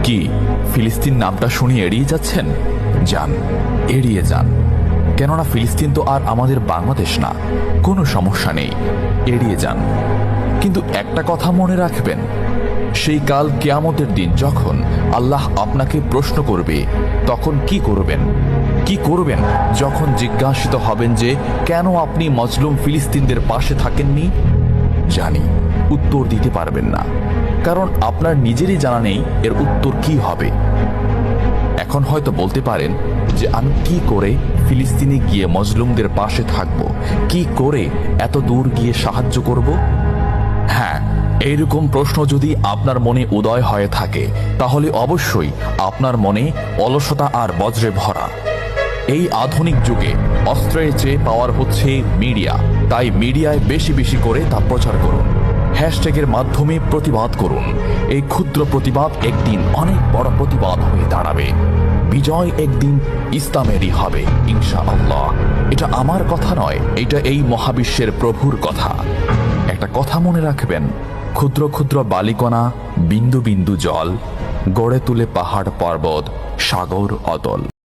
কি ফিলিস্তিন নামটা শুনে এড়িয়ে যাচ্ছেন? যান, এড়িয়ে যান। কেননা ফিলিস্তিন তো আর আমাদের বাংলাদেশ না। কোনো সমস্যা নেই, এড়িয়ে যান। কিন্তু একটা কথা মনে রাখবেন, সেই কাল কিয়ামতের দিন যখন আল্লাহ আপনাকে প্রশ্ন করবে, তখন কি করবেন? কি করবেন যখন জিজ্ঞাসিত হবেন যে কেন আপনি মজলুম ফিলিস্তিনদের পাশে থাকেননি? জানি উত্তর দিতে পারবেন না, কারণ আপনার নিজেরই জানা নেই এর উত্তর কি হবে। এখন হয়তো বলতে পারেন যে আমি কি করে ফিলিস্তিনে গিয়ে মজলুমদের পাশে থাকব, কি করে এত দূর গিয়ে সাহায্য করব? হ্যাঁ, এইরকম প্রশ্ন যদি আপনার মনে উদয় হয়ে থাকে, তাহলে অবশ্যই আপনার মনে অলসতা আর বজ্রে ভরা। এই আধুনিক যুগে অস্ত্রের চেয়ে পাওয়ার হচ্ছে মিডিয়া, তাই মিডিয়ায় বেশি বেশি করে তা প্রচার করুন। হ্যাশট্যাগের মাধ্যমে প্রতিবাদ করুন। এই ক্ষুদ্র প্রতিবাদ একদিন অনেক বড় প্রতিবাদ হয়ে দাঁড়াবে। বিজয় একদিন ইসলামেরই হবে ইনশাআল্লাহ। এটা আমার কথা নয়, এটা এই মহাবিশ্বের প্রভুর কথা। একটা কথা মনে রাখবেন, ক্ষুদ্র ক্ষুদ্র বালিকণা, বিন্দু বিন্দু জল গড়ে তুলে পাহাড় পর্বত, সাগর অতল।